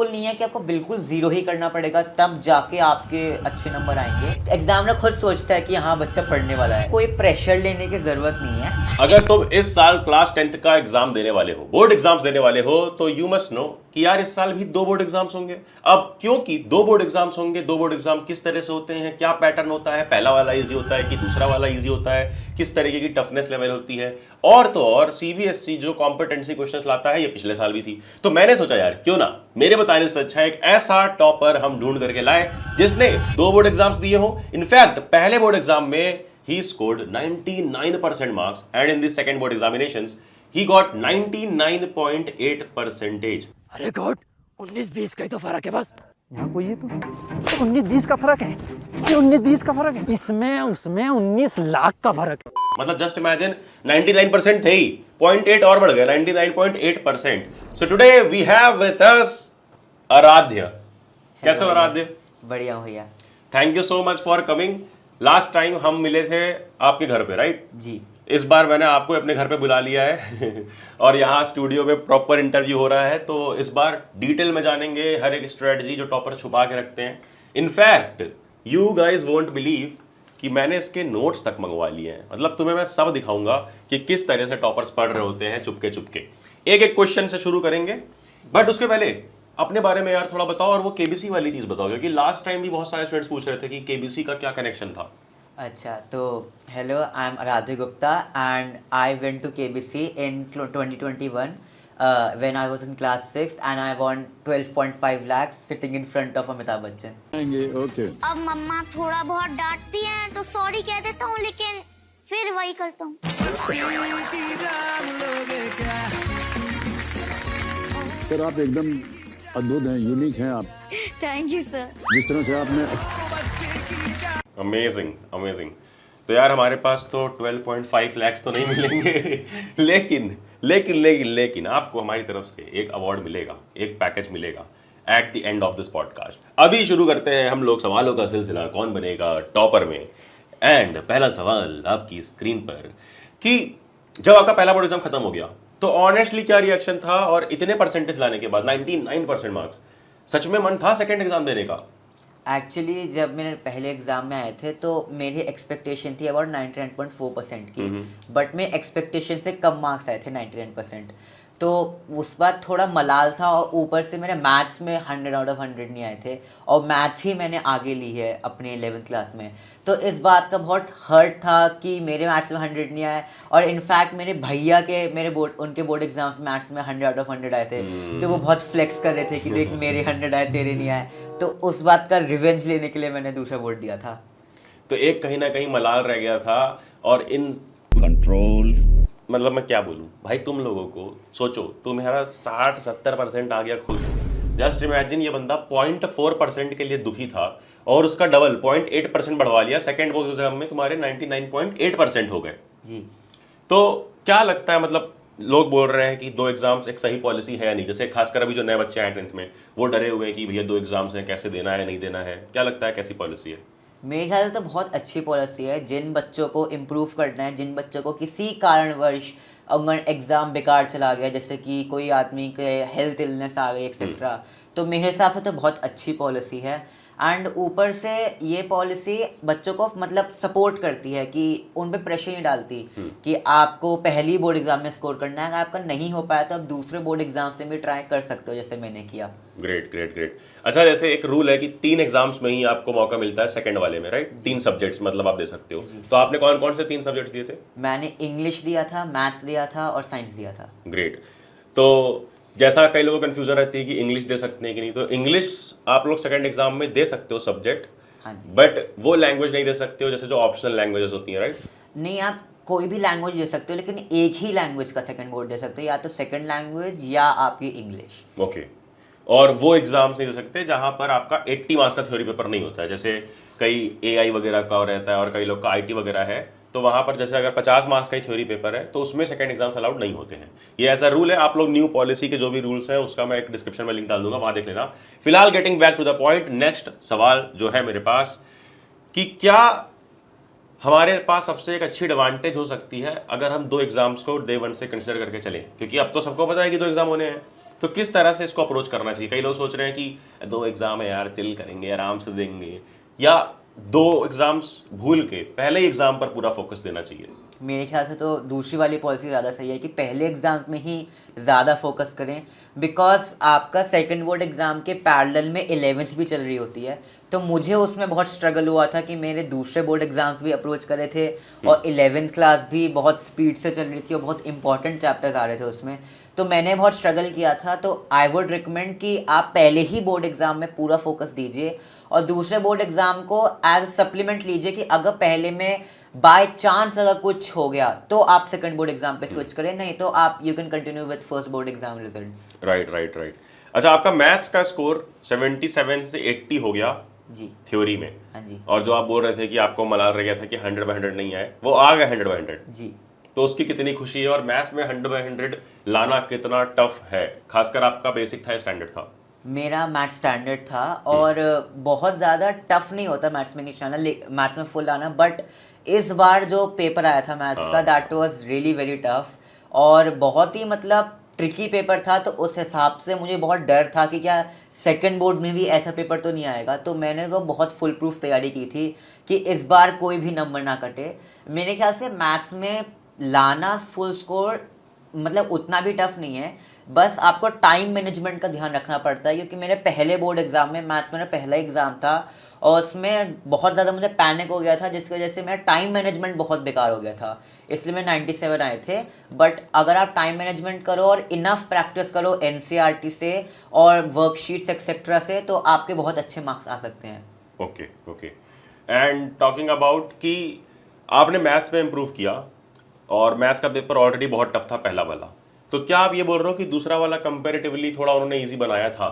बिल्कुल नहीं है कि आपको बिल्कुल जीरो ही करना पड़ेगा तब जाके आपके अच्छे नंबर आएंगे। एग्जामिनर खुद सोचता है कि हाँ बच्चा पढ़ने वाला है, कोई प्रेशर लेने की जरूरत नहीं है। अगर तुम इस साल क्लास 10th का एग्जाम देने वाले हो, बोर्ड एग्जाम्स देने वाले हो, तो यू मस्ट नो कि यार इस साल भी 2 बोर्ड एग्जाम्स होंगे। अब क्योंकि 2 बोर्ड एग्जाम्स होंगे, 2 बोर्ड एग्जाम किस तरह से होते हैं, क्या पैटर्न होता है, पहला वाला इजी होता है कि दूसरा वाला इजी होता है, किस तरीके की टफनेस लेवल होती है, और तो और सीबीएसई जो कॉम्पिटेंसी क्वेश्चंस लाता है ये पिछले साल भी थी। तो मैंने सोचा यार क्यों ना मेरे बताने से अच्छा एक ऐसा टॉपर हम ढूंढ करके लाए जिसने 2 बोर्ड एग्जाम्स दिए हो। इनफैक्ट पहले बोर्ड एग्जाम में he scored 99% marks and in the second board examinations he got 99.8 percentage। अरे गॉड, 19-20 का ही तो फर्क है बस। यहाँ कोई है तो 19-20 का फर्क है, ये 19-20 का फर्क है, इसमें उसमें 19 लाख का फर्क है। मतलब जस्ट इमेजिन 99% थे ही, 0.8 और बढ़ गया 99.8%। So today we have with us Aradhya. कैसे हो आराध्य? बढ़िया हो भैया। Thank you so much for coming. Last time हम मिले थे आपके घर पे, राइट? जी। इस बार मैंने आपको अपने घर पे बुला लिया है और यहाँ स्टूडियो में प्रॉपर इंटरव्यू हो रहा है। तो इस बार डिटेल में जानेंगे हर एक स्ट्रेटजी जो टॉपर छुपा के रखते हैं। In fact you guys won't believe कि मैंने इसके नोट्स तक मंगवा लिए हैं। मतलब तुम्हें मैं सब दिखाऊंगा कि किस तरह से टॉपर्स पढ़ रहे होते हैं चुपके चुपके। एक एक क्वेश्चन से शुरू करेंगे, बट उसके पहले अपने बारे में यार थोड़ा बताओ, और वो केबीसी वाली चीज बताओ, क्योंकि लास्ट टाइम भी बहुत सारे स्टूडेंट्स पूछ रहे थे कि केबीसी का क्या कनेक्शन था। अच्छा, तो hello, I am Aradhya Gupta and I went to KBC in 2021 when I was in class 6 and I won 12.5 lakhs sitting in front of Amitabh Bachchan। Okay. अब मम्मा थोड़ा बहुत डांटती हैं तो सॉरी कह देता हूँ, लेकिन फिर वही करता हूँ। सर आप एकदम अद्भुत हैं, यूनिक हैं आप। Thank you sir. जिस तरह से आपने अमेजिंग अमेजिंग। तो यार हमारे पास तो 12.5 लाख तो नहीं मिलेंगे लेकिन लेकिन लेकिन लेकिन आपको हमारी तरफ से एक अवार्ड मिलेगा, एक पैकेज मिलेगा at the end of this podcast. अभी शुरू करते हैं हम लोग सवालों का सिलसिला, कौन बनेगा टॉपर में। एंड पहला सवाल आपकी स्क्रीन पर कि जब आपका पहला बोर्ड एग्जाम खत्म हो गया तो ऑनेस्टली क्या रिएक्शन था, और इतने परसेंटेज लाने के बाद 99% मार्क्स, सच में मन था सेकंड एग्जाम देने का? एक्चुअली जब मेरे पहले एग्जाम में आए थे तो मेरी एक्सपेक्टेशन थी अबाउट 99.4% की, बट मेरे एक्सपेक्टेशन से कम मार्क्स आए थे 99%। तो उस बार थोड़ा मलाल था, और ऊपर से मेरे मैथ्स में 100 आउट ऑफ 100 नहीं आए थे, और मैथ्स ही मैंने आगे ली है अपने 11th क्लास में। तो इस बात का बहुत हर्ट था कि मेरे मैथ्स में 100 नहीं आए, और इनफैक्ट मेरे भैया के उनके बोर्ड एग्जाम्स मैथ्स में 100 आउट ऑफ 100 आए थे। तो वो बहुत फ्लेक्स कर रहे थे कि देख मेरे 100 आए तेरे नहीं आए। तो उस बात का रिवेंज लेने के लिए मैंने दूसरा बोर्ड दिया था। तो एक कहीं ना कहीं मलाल रह गया था। और इन कंट्रोल, मतलब मैं क्या बोलूं भाई, तुम लोगों को सोचो, तुम्हारा 60-70% आ गया खुद। जस्ट इमेजिन, ये बंदा 0.4% के लिए दुखी था और उसका डबल 0.8% बढ़वा लिया, सेकंड बोर्ड एग्जाम में तुम्हारे 99.8% हो गए जी। तो क्या लगता है, मतलब लोग बोल रहे हैं कि 2 एग्जाम्स एक सही पॉलिसी है या नहीं? जैसे खासकर अभी जो नए बच्चे हैं 10th में, वो डरे हुए हैं कि भैया 2 एग्जाम्स हैं, कैसे देना है नहीं देना है। क्या लगता है कैसी पॉलिसी है? मेरे ख्याल से तो बहुत अच्छी पॉलिसी है। जिन बच्चों को इम्प्रूव करना है, जिन बच्चों को किसी कारणवश अगर एग्ज़ाम बेकार चला गया, जैसे कि कोई आदमी के हेल्थ इलनेस आ गई एक्सेट्रा, तो मेरे हिसाब से तो बहुत अच्छी पॉलिसी है। एंड ऊपर से ये पॉलिसी बच्चों को मतलब सपोर्ट करती है कि उन पे प्रेशर नहीं डालती कि आपको पहली बोर्ड एग्जाम में स्कोर करना है, अगर आपका नहीं हो पाया तो आप दूसरे बोर्ड एग्जाम से भी ट्राई कर सकते हो, जैसे मैंने किया। Great great great. अच्छा, जैसे एक रूल है कि 3 एग्जाम्स में ही आपको मौका मिलता है सेकंड वाले में, राइट? 3 सब्जेक्ट्स मतलब आप दे सकते हो। तो आपने कौन कौन से 3 सब्जेक्ट्स दिए थे? मैंने इंग्लिश दिया था, मैथ्स दिया था और साइंस दिया था। ग्रेट। तो जैसा कई लोगों को कन्फ्यूजन रहती है कि इंग्लिश दे सकते हैं कि नहीं, तो इंग्लिश आप लोग सेकंड एग्जाम में दे सकते हो सब्जेक्ट, हाँ जी। बट वो लैंग्वेज नहीं दे सकते हो जैसे जो ऑप्शनल लैंग्वेजेस होती हैं, राइट? नहीं, आप कोई भी लैंग्वेज दे सकते हो, लेकिन एक ही लैंग्वेज का सेकंड बोर्ड दे सकते हो, या तो सेकंड लैंग्वेज या आपकी इंग्लिश। ओके। और वो एग्जाम्स नहीं दे सकते जहां पर आपका 80 मार्क्स का थ्योरी पेपर नहीं होता है, जैसे कई एआई वगैरह का रहता है और कई लोग का आईटी वगैरह है, तो वहां पर जैसे अगर 50 मार्क्स का ही थ्योरी पेपर है तो उसमें सेकंड एग्जाम्स अलाउड नहीं होते हैं। ये ऐसा रूल है। आप लोग न्यू पॉलिसी के जो भी रूल्स हैं उसका मैं एक डिस्क्रिप्शन में लिंक डाल दूंगा, वहां देख लेना। फिलहाल getting back to the point, next सवाल जो है मेरे पास कि क्या हमारे पास सबसे एक अच्छी एडवांटेज हो सकती है अगर हम 2 एग्जाम्स को डे 1 से कंसिडर करके चलें, क्योंकि अब तो सबको पता है कि 2 एग्जाम होने हैं, तो किस तरह से इसको अप्रोच करना चाहिए? कई लोग सोच रहे हैं कि 2 एग्जाम है यार, चिल करेंगे, आराम से देंगे, या 2 एग्जाम्स भूल के पहले एग्जाम पर पूरा फोकस देना चाहिए? मेरे ख्याल से तो दूसरी वाली पॉलिसी ज़्यादा सही है कि पहले एग्ज़ाम्स में ही ज़्यादा फोकस करें, बिकॉज आपका सेकंड बोर्ड एग्ज़ाम के पैरेलल में 11th भी चल रही होती है। तो मुझे उसमें बहुत स्ट्रगल हुआ था कि मेरे दूसरे बोर्ड एग्ज़ाम्स भी अप्रोच करे थे और 11th क्लास भी बहुत स्पीड से चल रही थी और बहुत इंपॉर्टेंट चैप्टर्स आ रहे थे उसमें। तो मैंने बहुत स्ट्रगल किया था। तो आई वुड रिकमेंड कि आप पहले ही बोर्ड एग्ज़ाम में पूरा फोकस दीजिए और दूसरे बोर्ड एग्ज़ाम को एज सप्लीमेंट लीजिए कि अगर पहले में बाय चांस अगर कुछ हो गया तो आप सेकंड बोर्ड एग्जाम पे स्विच करें, नहीं तो आप you can continue with first board exam results. Right. अच्छा, आपका मैथ्स का स्कोर 77 से 80 हो गया जी थ्योरी में, हाँ जी और जो आप बोल रहे थे कि आपको मलाल रह गया था कि 100/100 नहीं आए, वो आ गए 100/100। जी। तो उसकी कितनी खुशी है, और मैथ्स में 100/100 लाना कितना टफ है? खासकर आपका बेसिक था या स्टैंडर्ड था? मेरा मैथ्स स्टैंडर्ड था और बहुत ज़्यादा टफ नहीं होता मैथ्स में निशाना मैथ्स में फुल आना, बट इस बार जो पेपर आया था मैथ्स का that was really very tough और बहुत ही मतलब ट्रिकी पेपर था। तो उस हिसाब से मुझे बहुत डर था कि क्या सेकंड बोर्ड में भी ऐसा पेपर तो नहीं आएगा। तो मैंने वो बहुत फुल प्रूफ तैयारी की थी कि इस बार कोई भी नंबर ना कटे। मेरे ख्याल से मैथ्स में लाना फुल स्कोर मतलब उतना भी टफ नहीं है, बस आपको टाइम मैनेजमेंट का ध्यान रखना पड़ता है। क्योंकि मेरे पहले बोर्ड एग्जाम में मैथ्स मेरा पहला एग्जाम था और उसमें बहुत ज़्यादा मुझे पैनिक हो गया था, जिसकी वजह से मेरा टाइम मैनेजमेंट बहुत बेकार हो गया था, इसलिए मैं 97 आए थे। बट अगर आप टाइम मैनेजमेंट करो और इनफ प्रैक्टिस करो एनसीईआरटी से और वर्कशीट्स एक्सेट्रा से, तो आपके बहुत अच्छे मार्क्स आ सकते हैं। ओके। एंड टॉकिंग अबाउट कि आपने मैथ्स में इम्प्रूव किया और मैथ्स का पेपर ऑलरेडी बहुत टफ था पहला वाला, तो क्या आप ये बोल रहे हो कि दूसरा वाला कंपैरेटिवली थोड़ा उन्होंने इजी बनाया था?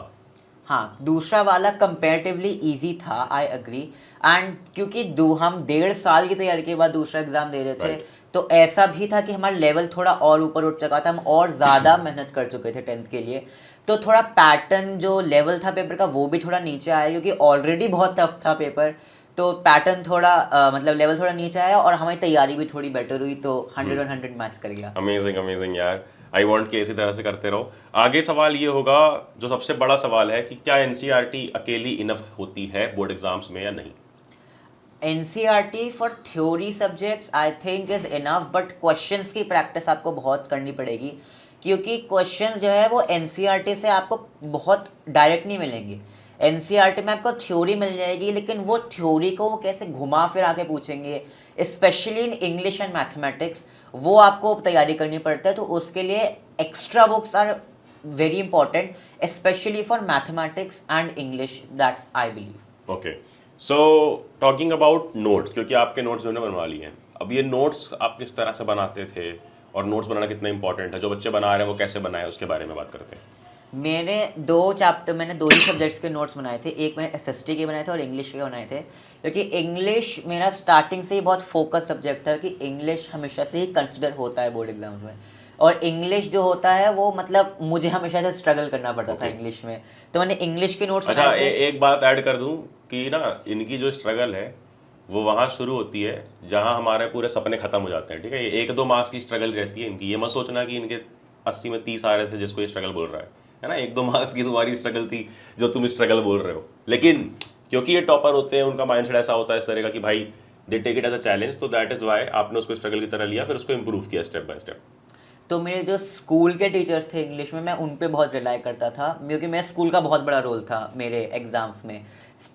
हाँ, दूसरा वाला कंपैरेटिवली इजी था, आई एग्री। एंड क्योंकि हम 1.5 साल की तैयारी के बाद दूसरा एग्जाम दे रहे थे, Right. तो ऐसा भी था कि हमारा लेवल थोड़ा और ऊपर उठ चुका था, हम और ज़्यादा मेहनत कर चुके थे 10th के लिए। तो थोड़ा पैटर्न जो लेवल था पेपर का वो भी थोड़ा नीचे आया, क्योंकि ऑलरेडी बहुत टफ था पेपर। तो पैटर्न थोड़ा मतलब लेवल थोड़ा नीचे आया और हमारी तैयारी भी थोड़ी बेटर हुई, तो 100 on 100 मैच कर गया। अमेजिंग यार, आई वांट कि इसी तरह से करते रहो। आगे सवाल ये होगा, जो सबसे बड़ा सवाल है, कि क्या एनसीईआरटी अकेली इनफ होती है बोर्ड एग्जाम्स में या नहीं? NCERT for theory subjects I think is enough, but questions की प्रैक्टिस आपको बहुत करनी पड़ेगी, क्योंकि क्वेश्चंस जो है वो एनसीईआरटी से आपको बहुत डायरेक्ट नहीं मिलेंगे। एनसीईआरटी में आपको थ्योरी मिल जाएगी, लेकिन वो थ्योरी को वो कैसे घुमा फिरा के पूछेंगे, specially in English and mathematics, वो आपको तैयारी करनी पड़ता है। तो उसके लिए extra books are very important, specially for mathematics and English, that's I believe. Okay, so talking about notes, क्योंकि आपके नोट्स मैंने बनवा लिए हैं, अब ये नोट्स आप किस तरह से बनाते थे और नोट्स बनाना कितना इंपॉर्टेंट है? जो बच्चे बना रहे हैं वो कैसे बनाए, उसके बारे में बात करते हैं। मैंने 2 ही सब्जेक्ट्स के नोट्स बनाए थे, एक मैंने एसएसटी के बनाए थे और इंग्लिश के बनाए थे, क्योंकि इंग्लिश मेरा स्टार्टिंग से ही बहुत फोकस सब्जेक्ट था कि इंग्लिश हमेशा से ही कंसिडर होता है बोर्ड एग्जाम्स में, और इंग्लिश जो होता है वो मतलब मुझे हमेशा से स्ट्रगल करना पड़ता था इंग्लिश में, तो मैंने इंग्लिश के नोट्स अच्छा, बनाए थे। एक बात ऐड कर दूं कि ना, इनकी जो स्ट्रगल है वो वहाँ शुरू होती है जहाँ हमारे पूरे सपने खत्म हो जाते हैं, ठीक है? ये 1-2 मार्क्स की स्ट्रगल रहती है इनकी। ये मत सोचना कि इनके 80 में 30 आ रहे थे जिसको ये स्ट्रगल बोल रहा है ना? 1-2 मार्क्स की तुम्हारी स्ट्रगल थी जो तुम स्ट्रगल बोल रहे हो। लेकिन क्योंकि ये टॉपर होते हैं, उनका माइंडसेट ऐसा होता है इस तरह का कि भाई they take it as a challenge, तो दैट इज वाई आपने उसको स्ट्रगल की तरह लिया, फिर उसको इंप्रूव किया स्टेप बाय स्टेप। तो मेरे जो स्कूल के टीचर्स थे इंग्लिश में, मैं उन पे बहुत रिलाई करता था, क्योंकि मेरे स्कूल का बहुत बड़ा रोल था मेरे एग्ज़ाम्स में,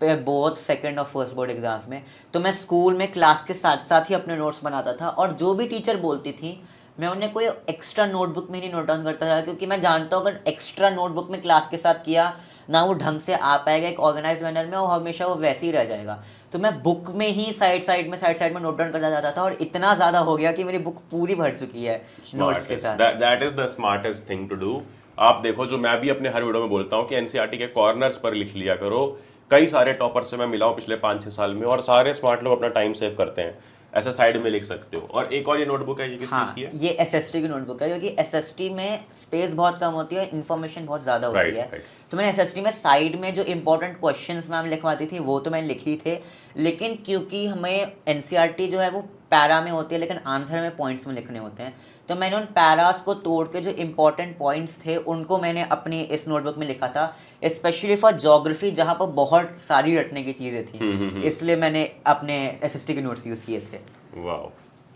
बहुत सेकंड और फर्स्ट बोर्ड एग्ज़ाम्स में। तो मैं स्कूल में क्लास के साथ साथ ही अपने नोट्स बनाता था, और जो भी टीचर बोलती थी मैं उन्हें कोई एक्स्ट्रा नोटबुक में नहीं नोट डाउन करता था, क्योंकि मैं जानता हूँ अगर एक्स्ट्रा नोटबुक में क्लास के साथ किया ना, वो ढंग से आ पाएगा एक ऑर्गेनाइज मैनर में, और हमेशा वो वैसे ही रह जाएगा। तो मैं बुक में ही साइड में नोट डाउन करता जाता था, और इतना ज़्यादा हो गया कि मेरी बुक पूरी भर चुकी है नोट्स के साथ। That is the smartest thing to do. आप देखो, जो मैं भी अपने हर वीडियो में बोलता हूँ कि एनसीईआरटी के कॉर्नर्स पर लिख लिया करो। कई सारे टॉपर से मैं मिला हूँ पिछले 5-6 साल में, और सारे स्मार्ट लोग अपना टाइम सेव करते हैं। ऐसा साइड में लिख सकते हो। और एक और ये नोटबुक है, ये किस चीज़ की है? ये एसएसटी की नोटबुक है, क्योंकि एसएसटी में स्पेस बहुत कम होती है, इन्फॉर्मेशन बहुत ज़्यादा होती है। तो मैंने एसएसटी में साइड में जो इंपॉर्टेंट क्वेश्चंस मैम लिखवाती थी वो तो मैंने लिखी थे, लेकिन क्योंकि हमें एनसीईआरटी जो है वो पैरा में होती है लेकिन आंसर में पॉइंट्स में लिखने होते हैं। तो मैंने उन पैरास को तोड़ के जो इंपॉर्टेंट पॉइंट्स थे उनको मैंने अपनी इस नोटबुक में लिखा था, स्पेशली फॉर ज्योग्राफी जहाँ पर बहुत सारी रटने की चीज़ें थी, इसलिए मैंने अपने एसएसटी के नोट्स यूज़ किए थे। वाह,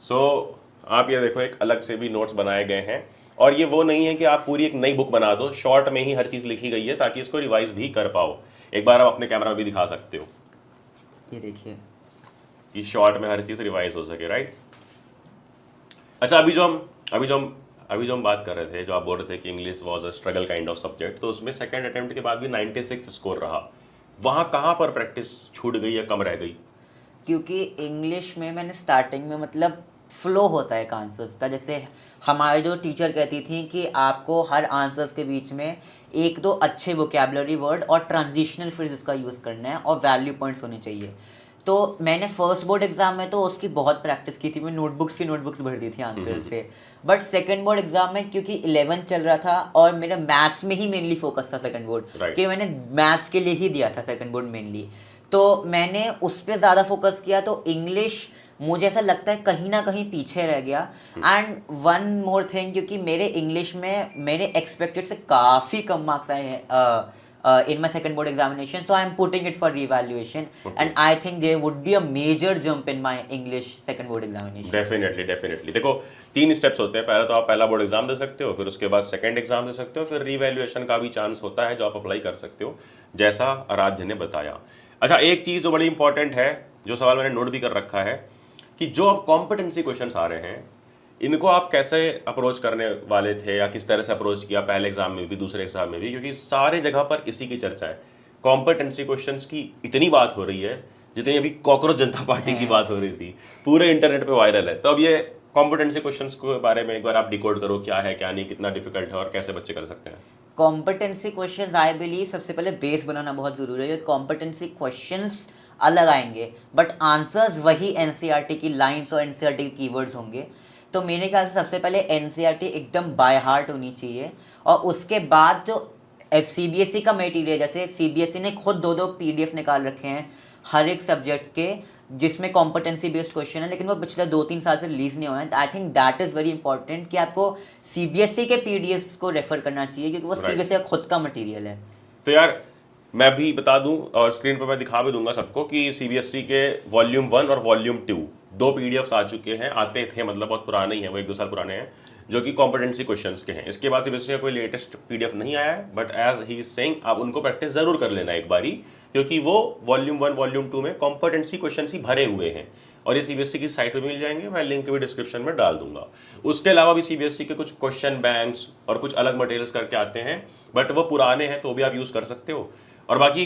सो आप ये देखो एक अलग से भी नोट्स बनाए गए हैं, और ये वो नहीं है कि आप पूरी एक नई बुक बना दो, शॉर्ट में ही हर चीज़ लिखी गई है ताकि इसको रिवाइज भी कर पाओ। एक बार आप अपने कैमरा में भी दिखा सकते हो, ये देखिए कि शॉर्ट में हर चीज़ रिवाइज हो सके, राइट। अच्छा, अभी जो हम बात कर रहे थे, जो आप बोल रहे थे कि English was a struggle kind of subject, तो उसमें सेकंड अटेम्प्ट के बाद भी 96 स्कोर रहा। वहाँ कहाँ पर प्रैक्टिस छूट गई या कम रह गई? क्योंकि इंग्लिश में मैंने स्टार्टिंग में मतलब फ्लो होता है एक आंसर्स का, जैसे हमारे जो टीचर कहती थी कि आपको हर आंसर्स के बीच में एक दो अच्छे वोकेबलरी वर्ड और ट्रांजिशनल फ्रेजेस का यूज़ करना है और वैल्यू पॉइंट्स होने चाहिए। तो मैंने फर्स्ट बोर्ड एग्जाम में तो उसकी बहुत प्रैक्टिस की थी, मैं नोटबुक्स भर दी थी आंसर से। बट सेकंड बोर्ड एग्जाम में क्योंकि 11 चल रहा था और मेरा मैथ्स में ही मेनली फोकस था सेकंड बोर्ड, Right. कि मैंने मैथ्स के लिए ही दिया था सेकंड बोर्ड मेनली, तो मैंने उस पर ज़्यादा फोकस किया। तो इंग्लिश मुझे ऐसा लगता है कहीं ना कहीं पीछे रह गया। एंड वन मोर थिंग, क्योंकि मेरे इंग्लिश में मेरे एक्सपेक्टेड से काफ़ी कम मार्क्स आए हैं in my second board examination, so I am putting it for reevaluation, and I think there would be a major jump in my English second board examination. Definitely देखो 3 steps होते हैं। पहले तो आप पहला बोर्ड एग्जाम दे सकते हो, फिर उसके बाद सेकंड एग्जाम दे सकते हो, फिर रीवैल्यूएशन का भी चांस होता है जो आप अप्लाई कर सकते हो, जैसा आराध्य ने बताया। अच्छा, एक चीज़ जो बड़ी इंपॉर्टेंट है, जो सवाल मैंने नोट भी कर रखा है, कि जो अब कॉम्पिटेंसी क्वेश्चंस आ रहे हैं इनको आप कैसे अप्रोच करने वाले थे या किस तरह से अप्रोच किया पहले एग्जाम में भी दूसरे एग्जाम में भी, क्योंकि सारे जगह पर इसी की चर्चा है। कॉम्पिटेंसी क्वेश्चंस की इतनी बात हो रही है जितनी अभी कॉकरोच जनता पार्टी की बात हो रही थी, पूरे इंटरनेट पे वायरल है। तो अब ये कॉम्पिटेंसी क्वेश्चंस के बारे में एक बार आप डिकोड करो, क्या है क्या नहीं, कितना डिफिकल्ट है और कैसे बच्चे कर सकते हैं। कॉम्पिटेंसी क्वेश्चंस आई बिलीव सबसे पहले बेस बनाना बहुत ज़रूरी है। कॉम्पिटेंसी क्वेश्चंस अलग आएंगे बट आंसर्स वही एनसीईआरटी की लाइंस और एनसीईआरटी की कीवर्ड्स होंगे। तो मेरे ख्याल से सबसे पहले एनसीईआरटी एकदम बाय हार्ट होनी चाहिए, और उसके बाद जो सीबीएसई का मटेरियल, जैसे सीबीएसई ने खुद 2-2 पीडीएफ निकाल रखे हैं हर एक सब्जेक्ट के जिसमें कॉम्पिटेंसी बेस्ड क्वेश्चन है, लेकिन वो पिछले 2-3 साल से रिलीज नहीं हुए हैं। I think that is very important कि आपको सीबीएसई के पीडीएफ्स को रेफर करना चाहिए, क्योंकि वो सीबीएसई का खुद का मटेरियल है। तो यार मैं भी बता दूं और स्क्रीन पर मैं दिखा भी दूंगा सबको कि सीबीएसई के वॉल्यूम 1 और वॉल्यूम 2 2 पीडीएफ्स आ चुके हैं, आते थे मतलब बहुत पुराने ही हैं, वो 1-2 साल पुराने हैं, जो कि कॉम्पिटेंसी क्वेश्चंस के हैं। इसके बाद सीबीएसई का कोई लेटेस्ट पीडीएफ नहीं आया है, but as he is saying आप उनको प्रैक्टिस जरूर कर लेना एक बारी, क्योंकि वो वॉल्यूम 1 वॉल्यूम 2 में कॉम्पिटेंसी क्वेश्चंस ही भरे हुए हैं और ये सीबीएसई की साइट पे मिल जाएंगे, मैं लिंक भी डिस्क्रिप्शन में डाल दूंगा। उसके अलावा भी सीबीएसई के कुछ क्वेश्चन बैंक्स और कुछ अलग मटेरियल्स करके आते हैं, बट वो पुराने हैं तो भी आप यूज कर सकते हो। और बाकी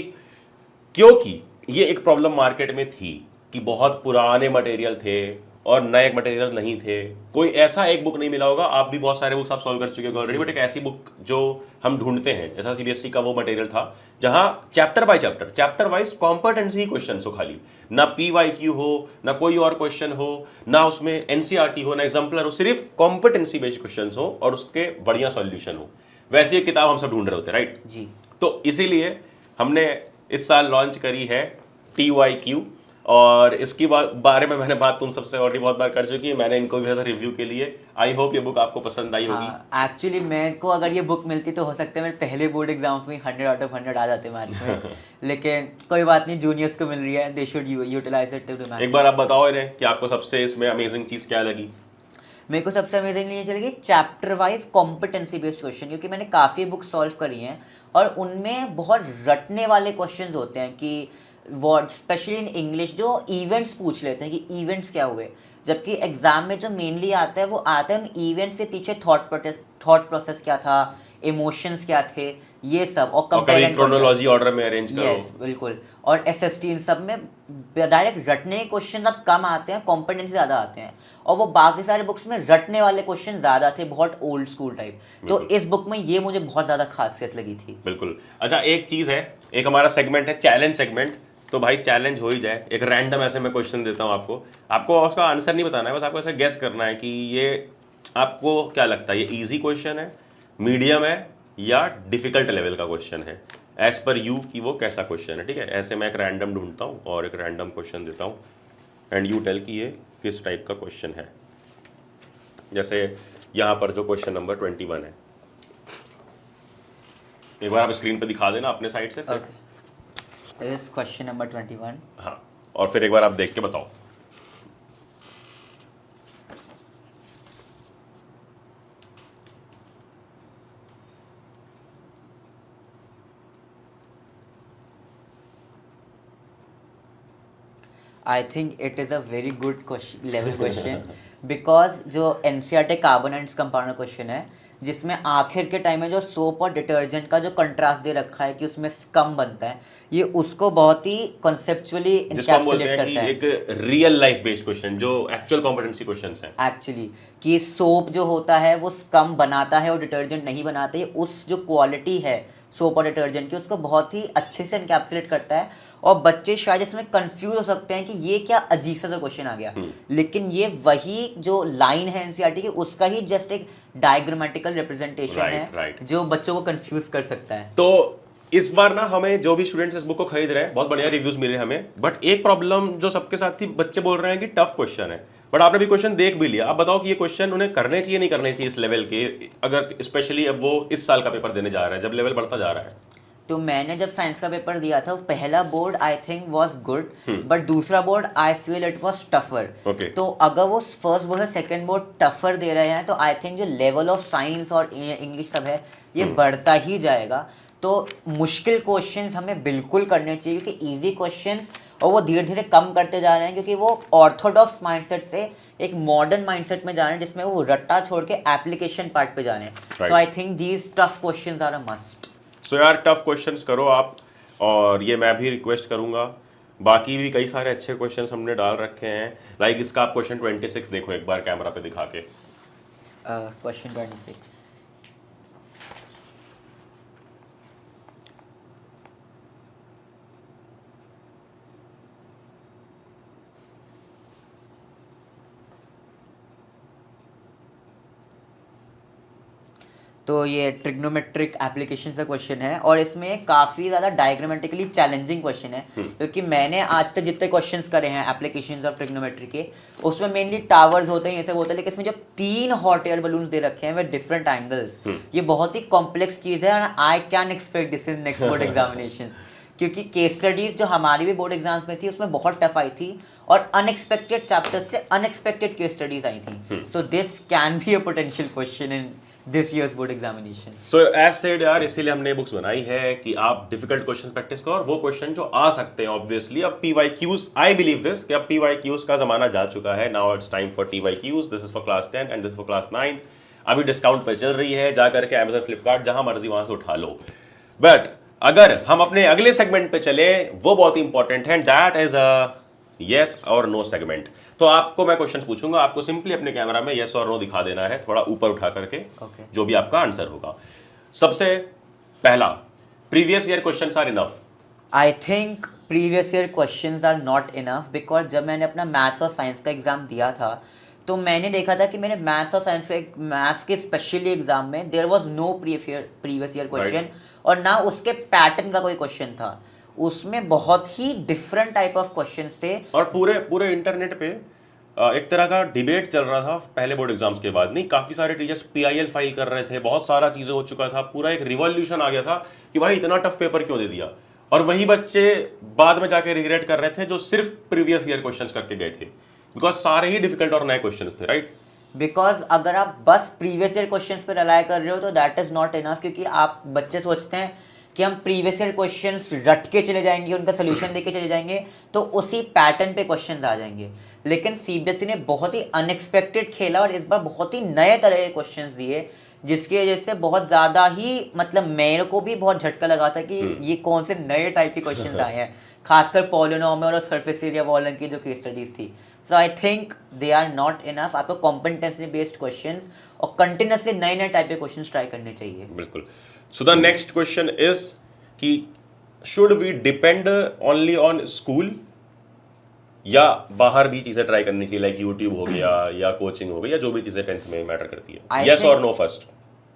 क्योंकि ये एक प्रॉब्लम मार्केट में थी कि बहुत पुराने मटेरियल थे और नए मटेरियल नहीं थे, कोई ऐसा एक बुक नहीं मिला होगा, आप भी बहुत सारे बुक्स आप सॉल्व कर चुके हो ऑलरेडी, बट एक ऐसी बुक जो हम ढूंढते हैं, जैसा सीबीएसई का वो मटेरियल था जहां chapter by chapter wise competency question हो, खाली ना पीवाईक्यू हो, ना कोई और क्वेश्चन हो, ना उसमें एनसीईआरटी हो, ना एग्जाम्पलर हो, सिर्फ कॉम्पिटेंसी बेस्ड क्वेश्चन हो और उसके बढ़िया सॉल्यूशन हो। वैसी एक किताब हम सब ढूंढ रहे होते हैं, राइट जी। तो इसीलिए हमने इस साल लॉन्च करी है TYQ, और इसकी बारे में मैंने बात तुम सबसे ऑलरेडी बहुत बार कर चुकी है, मैंने इनको भी भेजा रिव्यू के लिए। आई होप ये बुक आपको पसंद आई होगी। हाँ, एक्चुअली मेरे को अगर ये बुक मिलती तो हो सकता है मेरे पहले बोर्ड एग्जाम में 100 आउट ऑफ 100 आ जाते मैथ्स में लेकिन कोई बात नहीं, जूनियर्स को मिल रही है, they should utilize it to do maths. एक बार आप बताओ इन्हें कि आपको सबसे इसमें अमेजिंग चीज क्या लगी। मेरे को सबसे अमेजिंग ये चलेगी chapter wise competency based question, क्योंकि मैंने काफ़ी बुक सॉल्व करी हैं और उनमें बहुत रटने वाले क्वेश्चंस होते हैं कि वर्ड, स्पेशली इन इंग्लिश, जो इवेंट्स पूछ लेते हैं कि इवेंट्स क्या हुए, जबकि एग्जाम में जो मेनली आता है वो आता है उन इवेंट्स से पीछे थॉट प्रोसेस क्या था, इमोशंस क्या थे, ये सब, और कंपेयर क्रोनोलॉजी ऑर्डर में अरेंज करो। यस बिल्कुल। और एसएसटी इन सब में डायरेक्ट रटने के क्वेश्चन अब कम आते हैं, कॉम्पिटेंसी ज़्यादा आते हैं, और वो बाकी सारे बुक्स में रटने वाले क्वेश्चन ज़्यादा थे, बहुत ओल्ड स्कूल टाइप। तो इस बुक में ये मुझे बहुत ज़्यादा खासियत लगी थी। बिल्कुल। अच्छा, एक चीज़ है, एक हमारा सेगमेंट है चैलेंज सेगमेंट, तो भाई चैलेंज हो ही जाए। एक रैंडम ऐसे मैं क्वेश्चन देता हूँ आपको उसका आंसर नहीं बताना है, बस आपको ऐसा गेस करना है कि ये आपको क्या लगता है, ये इजी क्वेश्चन है, मीडियम है या डिफिकल्ट लेवल का क्वेश्चन है, एज पर यू कि वो कैसा क्वेश्चन है। ठीक है, ऐसे मैं एक रैंडम ढूंढता हूँ और एक रैंडम क्वेश्चन देता हूँ एंड यू टेल कि ये किस टाइप का क्वेश्चन है। जैसे यहाँ पर जो क्वेश्चन नंबर 21 है, एक बार आप स्क्रीन पे दिखा देना अपने साइड से फिर। इस क्वेश्चन नंबर 21। हाँ, और फिर एक बार आप देख के बताओ। I think it is a very good question, level question, because जो NCERT carbon and compound question है, जिसमें आखिर के टाइम में जो सोप और डिटर्जेंट का जो कंट्रास्ट दे रखा है कि उसमें स्कम बनता है, ये उसको बहुत ही कॉन्सेप्चुअली जिसको हम बोलते इनकैप्सुलेट हैं कि करता है। एक रियल लाइफ बेस्ड क्वेश्चन जो एक्चुअल कॉम्पिटेंसी क्वेश्चंस हैं। एक्चुअली कि सोप जो होता है वो स्कम बनाता है और डिटर्जेंट नहीं बनाता है, उस जो क्वालिटी है सोप और डिटर्जेंट की उसको बहुत ही अच्छे से इनकैप्सुलेट करता है। और बच्चे शायद इसमें कंफ्यूज हो सकते हैं कि ये क्या अजीब सा क्वेश्चन आ गया, लेकिन ये वही जो लाइन है एनसीईआरटी की उसका ही जस्ट एक डायग्रामेटिकल रिप्रेजेंटेशन है right. जो बच्चों को कंफ्यूज कर सकता है। तो इस बार ना हमें जो भी स्टूडेंट्स इस बुक को खरीद रहे हैं, बहुत बढ़िया रिव्यूज मिले हमें, बट एक प्रॉब्लम जो सबके साथ थी, बच्चे बोल रहे हैं कि टफ क्वेश्चन है। बट आपने भी क्वेश्चन देख भी लिया, आप बताओ कि ये क्वेश्चन उन्हें करने चाहिए नहीं करने चाहिए इस लेवल के, अगर स्पेशली अब वो इस साल का पेपर देने जा रहा है जब लेवल बढ़ता जा रहा है। तो मैंने जब साइंस का पेपर दिया था, पहला board I think was good, but दूसरा board I feel it was tougher. Okay. तो अगर वो फर्स्ट बोर्ड और सेकंड बोर्ड टफर दे रहे हैं तो आई थिंक जो लेवल ऑफ साइंस और इंग्लिश सब है ये बढ़ता ही जाएगा। तो मुश्किल क्वेश्चंस हमें बिल्कुल करने चाहिए, क्योंकि इजी क्वेश्चंस और वो धीरे धीरे कम करते जा रहे हैं, क्योंकि वो ऑर्थोडॉक्स माइंडसेट से एक मॉडर्न माइंडसेट में जा रहे हैं जिसमें वो रट्टा छोड़ के एप्लीकेशन पार्ट पे जा रहे हैं। Right. तो I think these tough questions are a must. So यार टफ क्वेश्चंस करो आप, और ये मैं भी रिक्वेस्ट करूंगा। बाकी भी कई सारे अच्छे क्वेश्चंस हमने डाल रखे हैं, लाइक इसका आप क्वेश्चन 26 देखो एक बार कैमरा पे दिखा के। क्वेश्चन 26। तो ये ट्रिग्नोमेट्रिक एप्लीकेशन का क्वेश्चन है और इसमें काफ़ी ज़्यादा डायग्रामेटिकली चैलेंजिंग क्वेश्चन है, क्योंकि मैंने आज तक जितने क्वेश्चंस करे हैं एप्लीकेशंस ऑफ ट्रिग्नोमेट्री के, उसमें मेनली टावर्स होते हैं, ये सब होता है, लेकिन इसमें जब 3 हॉट एयर बलून्स दे रखे हैं विद डिफरेंट एंगल्स, ये बहुत ही कॉम्प्लेक्स चीज़ है and I can expect this in next board examinations, क्योंकि केस स्टडीज जो हमारी भी बोर्ड एग्जाम्स में थी उसमें बहुत टफ आई थी और अनएक्सपेक्टेड चैप्टर्स से अनएक्सपेक्टेड केस स्टडीज आई थी। So this can be a potential question in this years board examination. So as said यार, इसीलिए हमने बुक्स बनाई है कि आप डिफिकल्ट क्वेश्चन प्रैक्टिस करो, और वो क्वेश्चन जो आ सकते हैं ऑब्वियसली। अब पीवाईक्यूज, आई बिलीव दिस कि अब पीवाईक्यूज का जमाना जा चुका है। Now it's time for PYQs. This is for class 10 and this for class 9। अभी डिस्काउंट पे चल रही है, जा करके Amazon, फ्लिपकार्ट जहां मर्जी वहां से उठा लो। बट अगर हम अपने अगले सेगमेंट पे चले, वो बहुत इंपॉर्टेंट है, दैट इज अ यस और नो सेगमेंट। तो आपको मैं क्वेश्चन पूछूंगा, आपको सिंपली अपने कैमरा में यस और नो दिखा देना है, थोड़ा ऊपर उठा करके, Okay. जो भी आपका आंसर होगा। सबसे पहला, previous year questions are enough? I think previous year questions are not enough, because जब मैंने अपना मैथ्स और साइंस का एग्जाम दिया था तो मैंने देखा था कि मेरे मैथ्स और साइंस के मैथ्स के स्पेशली एग्जाम में there was no previous year question, और ना उसके पैटर्न का कोई क्वेश्चन था। उसमें बहुत ही डिफरेंट टाइप ऑफ क्वेश्चंस थे, और पूरे इंटरनेट पे एक तरह का डिबेट चल रहा था पहले बोर्ड एग्जाम्स के बाद। नहीं, काफी सारे टीचर्स PIL फाइल कर रहे थे, बहुत सारा चीजें हो चुका था, पूरा एक रिवॉल्यूशन आ गया था कि भाई इतना टफ पेपर क्यों दे दिया। और वही बच्चे बाद में जाके रिग्रेट कर रहे थे जो सिर्फ प्रीवियस ईयर क्वेश्चंस करके गए थे, बिकॉज सारे ही डिफिकल्ट और नए क्वेश्चंस थे, राइट? बिकॉज अगर आप बस प्रीवियस ईयर क्वेश्चंस पे रिलाय कर रहे हो तो दैट इज नॉट इनफ, क्योंकि आप बच्चे सोचते हैं कि हम प्रीवियस ईयर क्वेश्चंस रट के चले जाएंगे, उनका सोल्यूशन देके चले जाएंगे तो उसी पैटर्न पे क्वेश्चंस आ जाएंगे। लेकिन CBSE ने बहुत ही अनएक्सपेक्टेड खेला और इस बार बहुत ही नए तरह के क्वेश्चंस दिए, जिसकी वजह से बहुत ज़्यादा ही, मतलब मेरे को भी बहुत झटका लगा था कि ये कौन से नए टाइप के क्वेश्चंस आए हैं, खासकर पॉलिनोमियल और सरफेस एरिया वॉलन की जो केस स्टडीज थी। So I think they are not enough. आपको कॉम्पिटेंसी बेस्ड क्वेश्चंस और कंटिन्यूसली नए नए टाइप के क्वेश्चंस ट्राई करने चाहिए। बिल्कुल। So the next question is कि should we depend only on school, या बाहर भी चीजें ट्राई करनी चाहिए, लाइक यूट्यूब हो गया या कोचिंग हो गई या जो भी चीजें 10th में मैटर करती है? यस और no first?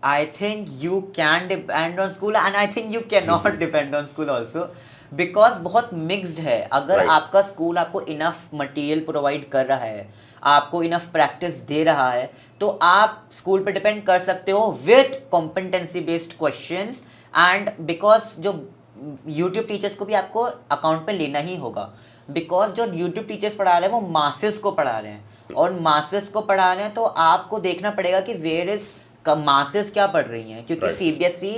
I think you can depend on school and I think you cannot depend on school also because बहुत mixed है. अगर Right. आपका स्कूल आपको enough material provide कर रहा है, आपको enough practice दे रहा है, तो आप स्कूल पे डिपेंड कर सकते हो with competency based questions and because जो YouTube टीचर्स को भी आपको अकाउंट पे लेना ही होगा बिकॉज जो YouTube टीचर्स पढ़ा रहे हैं वो मासेस को पढ़ा रहे हैं और मासेस को पढ़ा रहे हैं तो आपको देखना पड़ेगा कि वेयर इज मासेस क्या पढ़ रही हैं क्योंकि Right. CBSE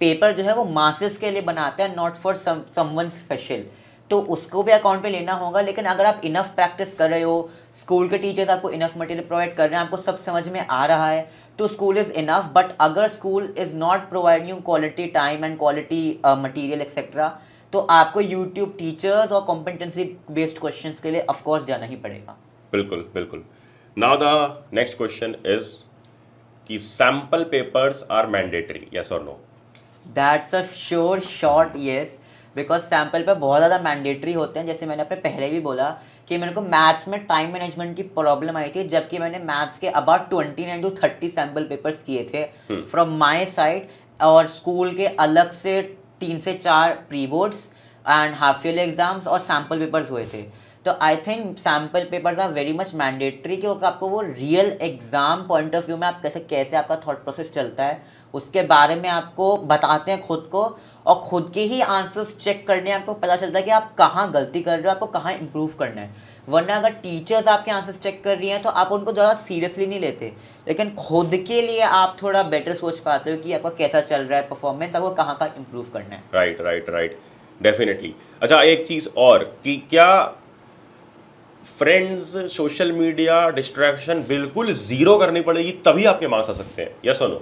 पेपर जो है वो मासेस के लिए बनाते हैं नॉट फॉर समवन स्पेशल तो उसको भी अकाउंट पे लेना होगा लेकिन अगर आप इनफ प्रैक्टिस कर रहे हो स्कूल के टीचर्स आपको इनफ मटेरियल प्रोवाइड कर रहे हैं आपको सब समझ में आ रहा है तो स्कूल इज इनफ बट अगर school is not providing you quality time and quality material etcetera तो आपको यूट्यूब टीचर्स और कॉम्पिटेंसी बेस्ड क्वेश्चंस के लिए ऑफ कोर्स जाना ही पड़ेगा. बिल्कुल बिल्कुल. Now the next question is कि sample papers are mandatory, yes और no? That's a sure short yes because sample पे बहुत ज़्यादा मैंडेटरी होते हैं. जैसे मैंने अपने पहले भी बोला कि मेरे को मैथ्स में टाइम मैनेजमेंट की प्रॉब्लम आई थी जबकि मैंने मैथ्स के अबाउट 29 to 30 सैम्पल पेपर्स किए थे फ्रॉम माई साइड और स्कूल के अलग से 3 से 4 pre boards and half yearly exams और सैम्पल पेपर्स हुए थे. तो I think sample papers are very much mandatory क्योंकि आपको वो real exam point of view में आप कैसे आपका थॉट प्रोसेस चलता है उसके बारे में आपको बताते हैं खुद को और खुद के ही आंसर्स चेक करने आपको पता चलता है कि आप कहाँ गलती कर रहे हो आपको कहाँ इंप्रूव करना है. वरना अगर टीचर्स आपके आंसर्स चेक कर रही हैं तो आप उनको ज़्यादा सीरियसली नहीं लेते लेकिन खुद के लिए आप थोड़ा बेटर सोच पाते हो कि आपका कैसा चल रहा है परफॉर्मेंस आपको कहाँ का इंप्रूव करना है. Right right right, definitely. अच्छा, एक चीज़ और कि क्या फ्रेंड्स, सोशल मीडिया, डिस्ट्रैक्शन बिल्कुल जीरो करनी पड़ेगी तभी आपके मार्क्स आ सकते हैं, यस और no?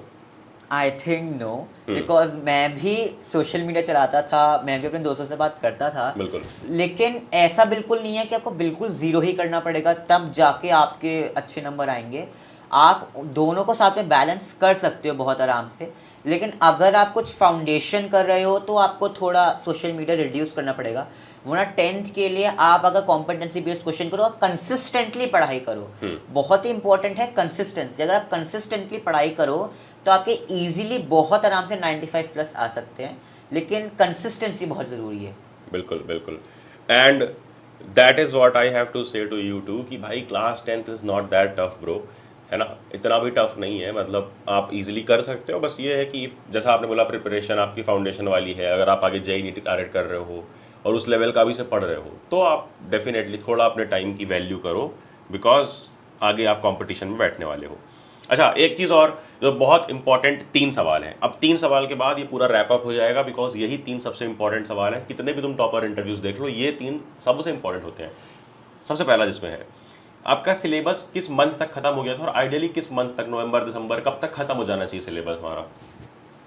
I think no because मैं भी सोशल मीडिया चलाता था मैं भी अपने दोस्तों से बात करता था बिल्कुल. लेकिन ऐसा बिल्कुल नहीं है कि आपको बिल्कुल ज़ीरो ही करना पड़ेगा तब जाके आपके अच्छे नंबर आएंगे. आप दोनों को साथ में बैलेंस कर सकते हो बहुत आराम से लेकिन अगर आप कुछ फाउंडेशन कर रहे हो तो आपको थोड़ा सोशल मीडिया रिड्यूस करना पड़ेगा. वरना 10th के लिए आप अगर कॉम्पिटेंसी बेस्ड क्वेश्चन करो और कंसिस्टेंटली पढ़ाई करो. बहुत ही इंपॉर्टेंट है कंसिस्टेंसी. अगर आप कंसिस्टेंटली पढ़ाई करो तो आपके इजीली बहुत आराम से 95 प्लस आ सकते हैं लेकिन कंसिस्टेंसी बहुत ज़रूरी है. बिल्कुल बिल्कुल. And that is what I have to say to you too कि भाई class 10th is not that tough bro, है ना? इतना भी टफ नहीं है, मतलब आप इजीली कर सकते हो. बस ये है कि जैसा आपने बोला प्रिपरेशन आपकी फाउंडेशन वाली है. अगर आप आगे JEE नीट टारगेट कर रहे हो और उस लेवल का भी से पढ़ रहे हो तो आप डेफिनेटली थोड़ा अपने टाइम की वैल्यू करो बिकॉज आगे आप कंपटीशन में बैठने वाले हो. अच्छा, एक चीज़ और जो बहुत इंपॉर्टेंट 3 सवाल हैं. अब 3 सवाल के बाद ये पूरा रैप अप हो जाएगा बिकॉज यही 3 सबसे इंपॉर्टेंट सवाल हैं. कितने भी तुम टॉपर इंटरव्यूज देख लो ये 3 सबसे इंपॉर्टेंट होते हैं. सबसे पहला जिसमें है आपका सिलेबस किस मंथ तक खत्म हो गया था और आइडियली किस मंथ तक, नवंबर दिसंबर कब तक खत्म हो जाना चाहिए सिलेबस हमारा?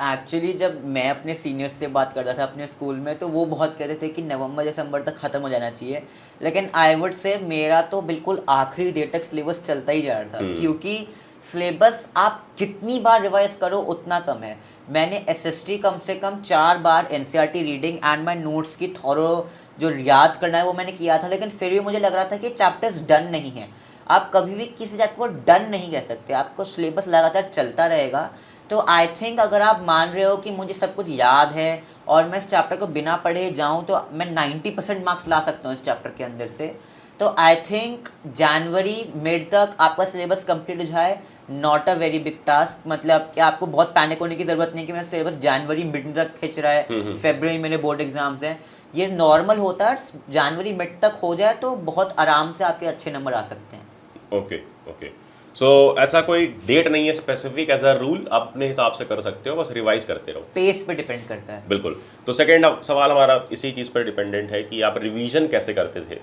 एक्चुअली जब मैं अपने सीनियर्स से बात करता था अपने स्कूल में तो वो बहुत कहते थे कि नवंबर दिसंबर तक ख़त्म हो जाना चाहिए लेकिन आई वुड से मेरा तो बिल्कुल आखिरी देर तक सिलेबस चलता ही जा रहा था क्योंकि सिलेबस आप कितनी बार रिवाइज करो उतना कम है. मैंने SST कम से कम 4 बार NCERT reading and my notes की थॉरो जो याद करना है वो मैंने किया था लेकिन फिर भी मुझे लग रहा था कि चैप्टर्स डन नहीं है. आप कभी भी किसी चैप्टर को डन नहीं कह सकते, आपको सिलेबस लगातार चलता रहेगा. तो आई थिंक अगर आप मान रहे हो कि मुझे सब कुछ याद है और मैं इस चैप्टर को बिना पढ़े जाऊं तो मैं 90% मार्क्स ला सकता हूं इस चैप्टर के अंदर से. तो आई थिंक जनवरी मिड तक आपका सिलेबस कंप्लीट हो जाए not a very big task. मतलब कि आपको बहुत पैनिक होने की ज़रूरत नहीं कि मेरा सिलेबस जनवरी मिड तक खिंच रहा है, फरवरी मेरे बोर्ड एग्जाम्स हैं. ये नॉर्मल होता है. जनवरी मिड तक हो जाए तो बहुत आराम से आपके अच्छे नंबर आ सकते हैं. Okay okay. सो ऐसा कोई डेट नहीं है स्पेसिफिक एज अ रूल, आप अपने हिसाब से कर सकते हो, बस रिवाइज करते रहो. पेस पे डिपेंड करता है. बिल्कुल. तो सेकेंड सवाल हमारा इसी चीज़ पर डिपेंडेंट है कि आप रिवीजन कैसे करते थे,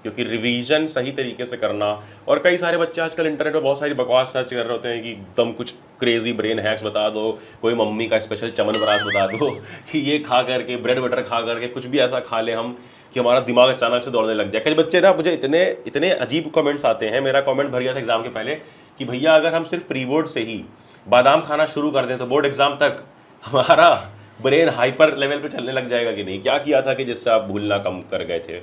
क्योंकि रिवीजन सही तरीके से करना. और कई सारे बच्चे आजकल इंटरनेट पर बहुत सारी बकवास सर्च कर रहे होते हैं कि एकदम कुछ क्रेजी ब्रेन हैक्स बता दो, कोई मम्मी का स्पेशल च्यवनप्राश बता दो कि ये खा करके, ब्रेड बटर खा करके कुछ भी ऐसा खा ले हम कि हमारा दिमाग अचानक से दौड़ने लग जाए. कई बच्चे ना, मुझे इतने अजीब कमेंट्स आते हैं. मेरा कमेंट भर गया था एग्जाम के पहले कि भैया अगर हम सिर्फ प्री बोर्ड से ही बादाम खाना शुरू कर दें तो बोर्ड एग्जाम तक हमारा ब्रेन हाइपर लेवल पे चलने लग जाएगा कि नहीं. क्या किया था कि जिससे आप भूलना कम कर गए थे?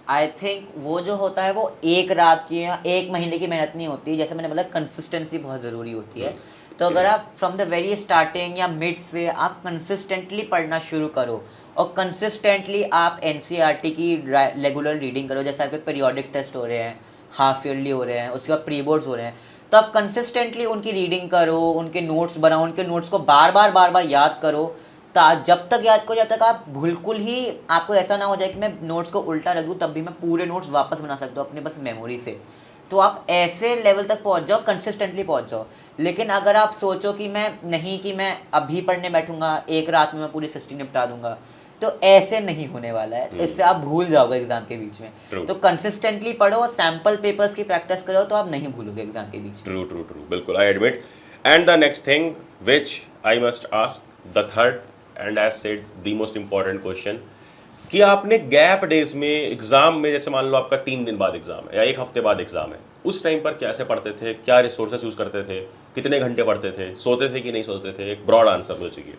आई थिंक वो जो होता है वो एक रात की या एक महीने की मेहनत नहीं होती. जैसे मैंने बोला कंसिस्टेंसी बहुत ज़रूरी होती है. तो अगर आप फ्रॉम द वेरी स्टार्टिंग या मिड से आप कंसिस्टेंटली पढ़ना शुरू करो और कंसिस्टेंटली आप एनसीईआरटी की रेगुलर रीडिंग करो, जैसे आपके पीरियोडिक टेस्ट हो रहे हैं, हाफ ईयरली हो रहे हैं, उसके बाद प्री बोर्ड्स हो रहे हैं, तो आप कंसिस्टेंटली उनकी रीडिंग करो, उनके नोट्स बनाओ, उनके नोट्स को बार बार याद करो, जब तक याद करो जब तक आप बिल्कुल ही आपको ऐसा ना हो जाए कि मैं नोट्स को उल्टा रख दूँ तब भी मैं पूरे नोट्स वापस बना सकता हूँ अपने बस मेमोरी से। तो आप ऐसे लेवल तक पहुँच जाओ, कंसिस्टेंटली पहुँच जाओ। लेकिन अगर आप सोचो कि मैं अभी पढ़ने बैठूंगा, एक रात में मैं पूरी सिस्टम निपटा दूंगा, तो ऐसे नहीं होने वाला है। इससे आप भूल जाओगे एग्जाम के बीच में। True. तो कंसिस्टेंटली पढ़ो, सैम्पल पेपर्स की प्रैक्टिस करो, तो आप नहीं भूलोगे एग्जाम के बीच में। ट्रू, बिल्कुल, I admit. And the next thing which I must ask, the third and as said the most important question, कि आपने गैप डेज में एग्जाम में, जैसे मान लो आपका 3 दिन बाद एग्जाम है या 1 हफ्ते बाद एग्जाम है, उस टाइम पर कैसे पढ़ते थे, क्या रिसोर्सेस यूज करते थे, कितने घंटे पढ़ते थे, सोते थे कि नहीं सोते थे? एक ब्रॉड आंसर मुझे चाहिए।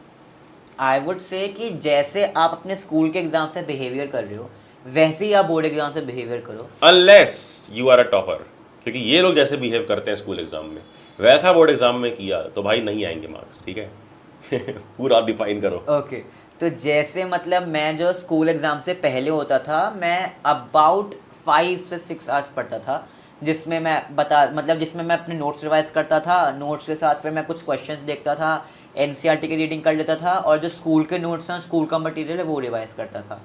आई वुड से कि जैसे आप अपने स्कूल के एग्जाम से बिहेवियर कर रहे हो वैसे ही आप बोर्ड एग्जाम से बिहेवियर करो, unless you are a topper. क्योंकि ये लोग जैसे बिहेव करते हैं स्कूल एग्जाम में, वैसा बोर्ड एग्जाम में किया तो भाई नहीं आएंगे मार्क्स, ठीक है? पूरा डिफाइन करो। ओके। तो जैसे मतलब मैं जो स्कूल एग्ज़ाम से पहले होता था, मैं अबाउट 5 से 6 आवर्स पढ़ता था, जिसमें मैं अपने नोट्स रिवाइज करता था, नोट्स के साथ फिर मैं कुछ क्वेश्चंस देखता था, एनसीईआरटी की रीडिंग कर लेता था, और जो स्कूल के नोट्स हैं, स्कूल का मटेरियल है, वो रिवाइज करता था।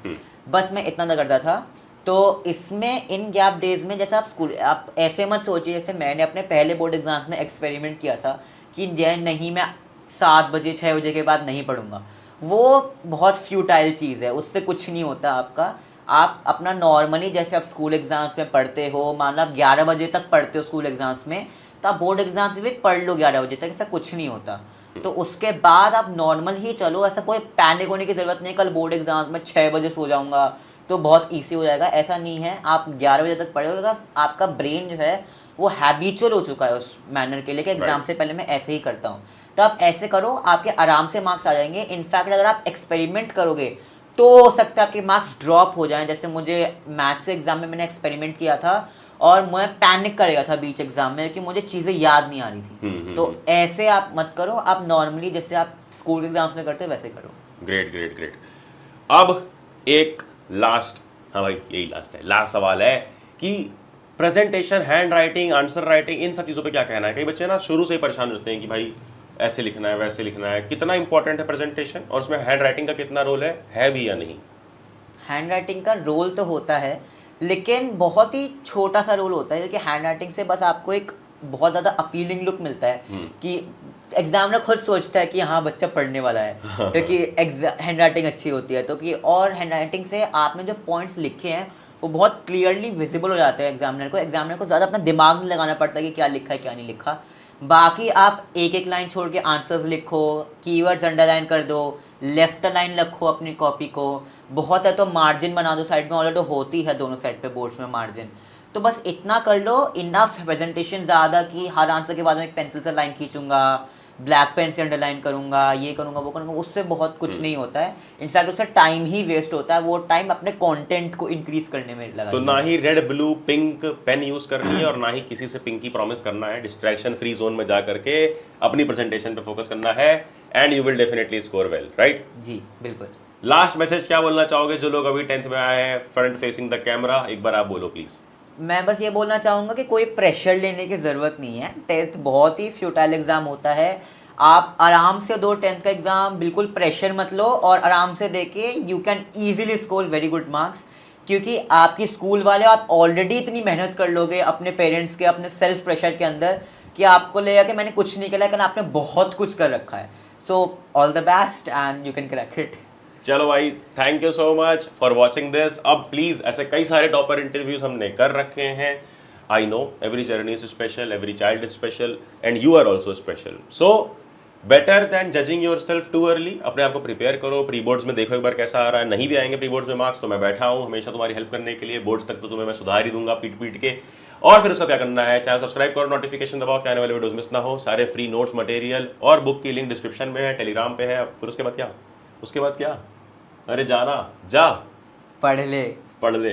बस मैं इतना ना करता था। तो इसमें इन गैप डेज में जैसे आप ऐसे मत सोचिए, जैसे मैंने अपने पहले बोर्ड एग्जाम्स में एक्सपेरिमेंट किया था कि नहीं मैं 7 बजे 6 बजे के बाद नहीं पढ़ूंगा। वो बहुत फ्यूटाइल चीज़ है, उससे कुछ नहीं होता आपका। आप अपना नॉर्मली जैसे आप स्कूल एग्ज़ाम्स में पढ़ते हो, मान लो आप 11 बजे तक पढ़ते हो स्कूल एग्ज़ाम्स में, तो आप बोर्ड एग्ज़ाम्स में भी पढ़ लो 11 बजे तक, ऐसा कुछ नहीं होता। तो उसके बाद आप नॉर्मल ही चलो, ऐसा कोई पैनिक होने की ज़रूरत नहीं, कल बोर्ड एग्ज़ाम्स में 6 बजे सो जाऊँगा तो बहुत ईजी हो जाएगा, ऐसा नहीं है। आप 11 बजे तक पढ़ोगे तो आपका ब्रेन जो है वो हैबिचुअल हो चुका है उस मैनर के लिए कि एग्ज़ाम से पहले मैं ऐसे ही करता हूँ। तो आप ऐसे करो, आपके आराम से मार्क्स आ जाएंगे। इनफैक्ट अगर आप एक्सपेरिमेंट करोगे तो हो सकता है आपके मार्क्स ड्रॉप हो जाएं। जैसे मुझे मैथ्स के एग्जाम में मैंने एक्सपेरिमेंट किया था और मैं पैनिक कर गया था बीच एग्जाम में कि मुझे चीज़ें याद नहीं आ रही थी। तो ऐसे आप मत करो, आप नॉर्मली जैसे आप स्कूल एग्जाम्स में करते हो वैसे करो। ग्रेट। अब एक लास्ट, हाँ भाई यही लास्ट है, लास्ट सवाल है कि presentation, handwriting, answer writing, इन सब चीज़ों पे क्या कहना है? कई बच्चे ना शुरू से ही परेशान होते हैं कि भाई ऐसे लिखना है, वैसे लिखना है। कितना इंपॉर्टेंट है प्रेजेंटेशन, और उसमें हैंड राइटिंग का कितना रोल है भी या नहीं? हैंड राइटिंग का रोल तो होता है, लेकिन बहुत ही छोटा सा रोल होता है, क्योंकि हैंड राइटिंग से बस आपको एक बहुत ज़्यादा अपीलिंग लुक मिलता है कि एग्जामिनर खुद सोचता है कि हाँ बच्चा पढ़ने वाला है, क्योंकि हैंड राइटिंग अच्छी होती है। तो कि और हैंड राइटिंग से आपने जो पॉइंट्स लिखे हैं वो बहुत क्लियरली विजिबल हो जाते हैं एग्जामिनर को ज़्यादा अपना दिमाग नहीं लगाना पड़ता कि क्या लिखा है क्या नहीं लिखा। बाकी आप एक एक लाइन छोड़ के आंसर्स लिखो, कीवर्ड्स अंडरलाइन कर दो, लेफ्ट लाइन रखो अपनी कॉपी को, बहुत है तो मार्जिन बना दो साइड में, ऑलरेडी होती है दोनों साइड पे बोर्ड्स में मार्जिन। तो बस इतना कर लो, इनफ प्रेजेंटेशन ज़्यादा कि हर आंसर के बाद में एक पेंसिल से लाइन खींचूंगा, ब्लैक पेन से अंडरलाइन करूंगा, ये करूंगा वो करूंगा, उससे बहुत कुछ नहीं होता है। इनफैक्ट उससे टाइम ही वेस्ट होता है, वो टाइम अपने कंटेंट को इंक्रीज करने में लगा। तो ना ही red blue pink pen use करनी है और ना ही किसी से पिंकी प्रॉमिस करना है। डिस्ट्रैक्शन फ्री जोन में जा करके अपनी प्रेजेंटेशन पे फोकस करना है, and you will definitely score well, right? जी बिल्कुल। लास्ट मैसेज क्या बोलना चाहोगे जो लोग अभी 10th में आए हैं, फ्रंट फेसिंग द कैमरा? एक बार आप बोलो प्लीज। मैं बस ये बोलना चाहूँगा कि कोई प्रेशर लेने की ज़रूरत नहीं है। 10th बहुत ही फ्यूटाइल एग्ज़ाम होता है, आप आराम से दो 10th का एग्ज़ाम, बिल्कुल प्रेशर मत लो और आराम से देके you can easily score very good marks. क्योंकि आपकी स्कूल वाले, आप ऑलरेडी इतनी मेहनत कर लोगे अपने पेरेंट्स के, अपने सेल्फ प्रेशर के अंदर, कि आपको लगेगा कि मैंने कुछ नहीं किया, लेकिन आपने बहुत कुछ कर रखा है। So all the best and you can crack it. चलो भाई, thank you so much for watching this. अब प्लीज, ऐसे कई सारे टॉपर इंटरव्यूज हमने कर रखे हैं। I know every journey is special, every child is special, and you are also special. So better than judging yourself too early, अपने आप को प्रिपेयर करो। प्री बोर्ड्स में देखो एक बार कैसा आ रहा है। नहीं भी आएंगे प्री बोर्ड्स में मार्क्स तो मैं बैठा हूँ हमेशा तुम्हारी हेल्प करने के लिए। बोर्ड्स तक तो तुम्हें मैं सुधार ही दूंगा पीट पीट के। और फिर उसका क्या करना है, चैनल सब्सक्राइब करो, नोटिफिकेशन दबाओ कि आने वाले वीडियोस मिस ना हो। सारे फ्री नोट्स, मटेरियल और बुक की लिंक डिस्क्रिप्शन में है, टेलीग्राम पे है। फिर उसके बाद क्या? अरे जाना, जा पढ़ ले।